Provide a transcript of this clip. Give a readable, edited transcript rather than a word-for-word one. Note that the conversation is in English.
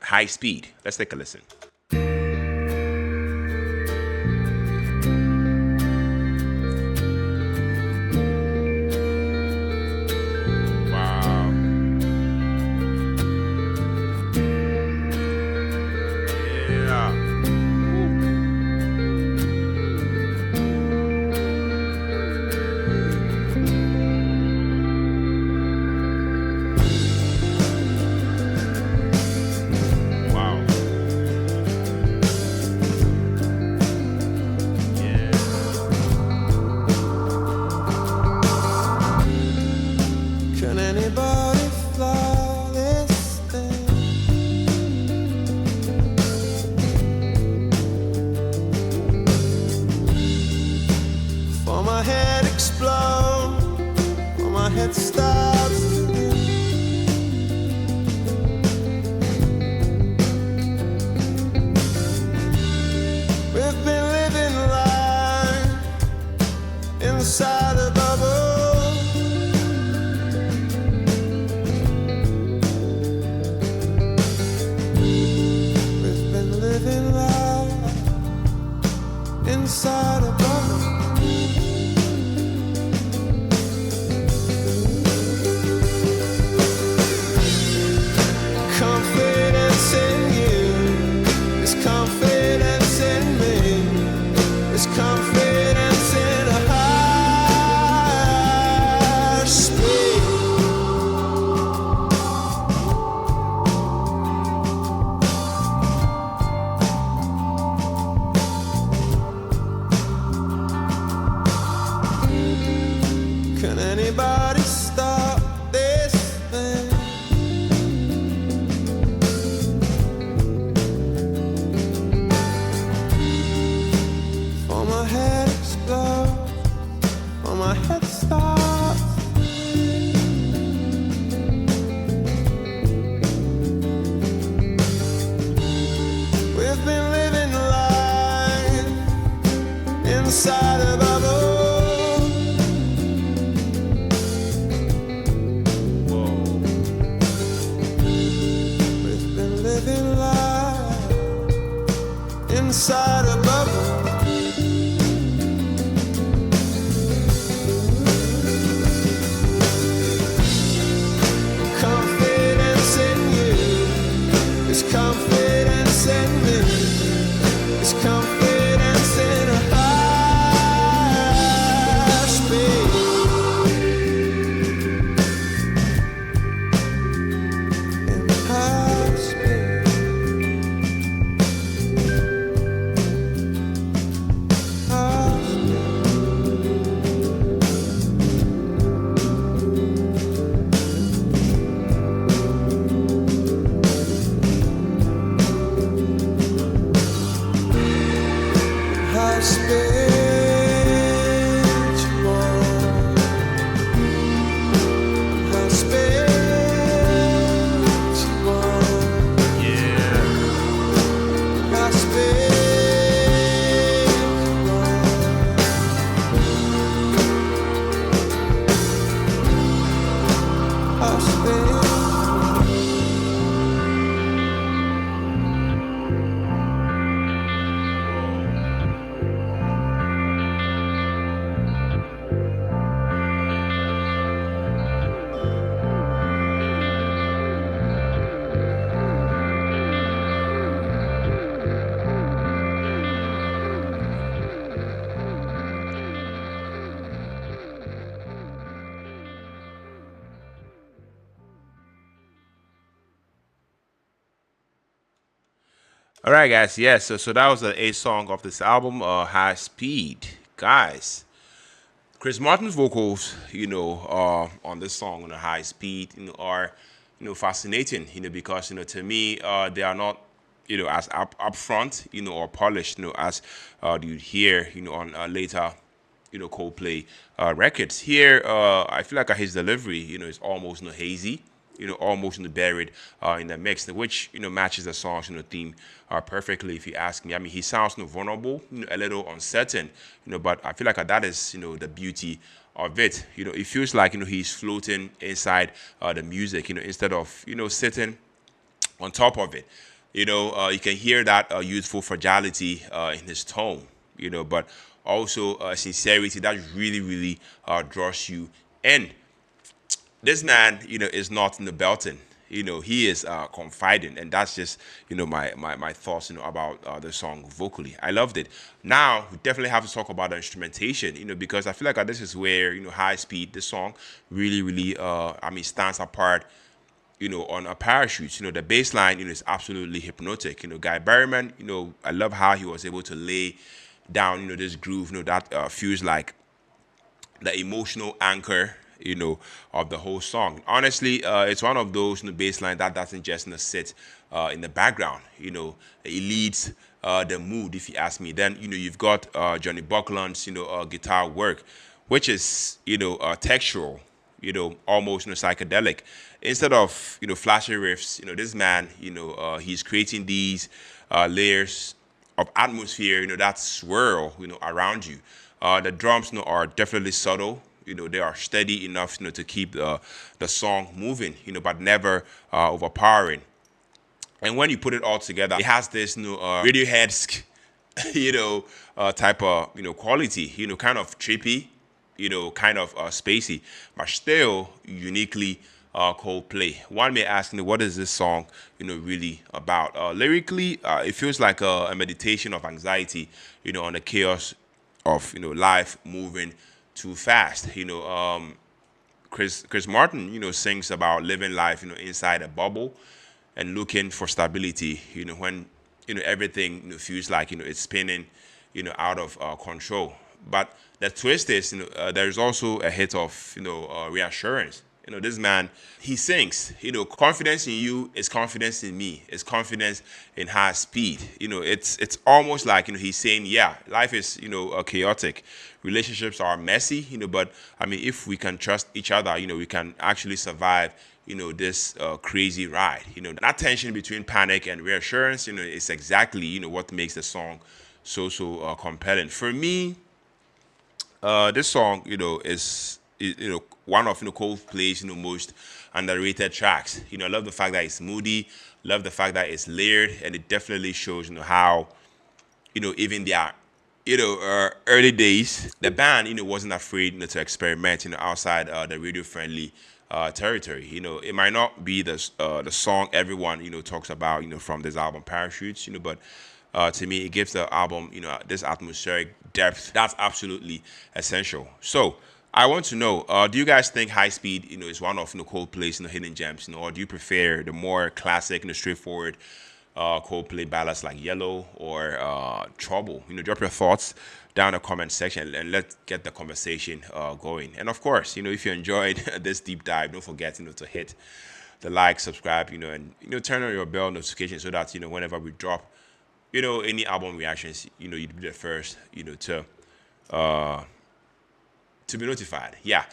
High Speed. Let's take a listen. Wow. Yeah. Wow. Yeah. Can anybody fly this thing? For my head explode, for my head stops again. We've been living life inside a bubble. We've been living life inside a bubble. Confidence in you is confidence in me, is confidence in a higher speed. Can anybody stop this thing? For my head explodes, for my head stops. We've been living life inside a bubble. Whoa. We've been living life inside a bubble. Confidence in you is confidence in me, is confidence in a higher speed. In higher speed. Higher speed. High speed you want. High speed you want. Yeah. High speed you want. High speed. All right, guys. Yeah, so that was the eighth song of this album, High Speed. Guys, Chris Martin's vocals, on this song on a high speed, are, fascinating, because, to me, they are not, as upfront, or polished, as you'd hear, on later, Coldplay records. Here, I feel like his delivery, is almost, hazy, almost buried in the mix, which matches the song's theme perfectly. If you ask me, I mean, he sounds vulnerable, a little uncertain, but I feel like that is the beauty of it. It feels like he's floating inside the music, instead of sitting on top of it. You can hear that youthful fragility in his tone, but also sincerity that really, really draws you in. This man, is not in the belting. He is confiding, and that's just, my thoughts, about the song vocally. I loved it. Now we definitely have to talk about the instrumentation, because I feel like this is where, high speed, this song really, really, stands apart, on a parachute. The bass line, is absolutely hypnotic. Guy Berryman, I love how he was able to lay down, this groove, that feels like the emotional anchor, of the whole song. Honestly, it's one of those, bass line that doesn't just, sit in the background. It leads the mood, if you ask me. Then, you've got Johnny Buckland's, guitar work, which is, textural, almost, psychedelic. Instead of, flashy riffs, this man, he's creating these layers of atmosphere, that swirl, around you. The drums, are definitely subtle. They are steady enough, to keep the song moving, but never overpowering. And when you put it all together, it has this, Radiohead, type of, quality, kind of trippy, kind of spacey, but still uniquely Coldplay. One may ask, what is this song, really about? Lyrically, it feels like a meditation of anxiety, on the chaos of, life moving too fast. Chris Martin, sings about living life, inside a bubble and looking for stability, when, everything, feels like, it's spinning, out of control. But the twist is, there's also a hit of, reassurance. This man, he sings, confidence in you is confidence in me. It's confidence in high speed. It's almost like, he's saying, yeah, life is, chaotic. Relationships are messy, but I mean, if we can trust each other, we can actually survive, this crazy ride. That tension between panic and reassurance, is exactly, what makes the song so compelling. For me, this song, is one of, Coldplay's, most underrated tracks. I love the fact that it's moody, love the fact that it's layered, and it definitely shows, how, even their, early days, the band, wasn't afraid, to experiment, outside the radio friendly territory. It might not be the song everyone, talks about, from this album Parachutes, but to me, it gives the album, this atmospheric depth that's absolutely essential. So I want to know, do you guys think High Speed, is one of, Coldplay's, hidden gems, or do you prefer the more classic, straightforward Coldplay ballads like Yellow or Trouble? Drop your thoughts down in the comment section and let's get the conversation going. And of course, if you enjoyed this deep dive, don't forget, to hit the like, subscribe, and turn on your bell notification so that whenever we drop any album reactions, you'd be the first, to be notified. Yeah.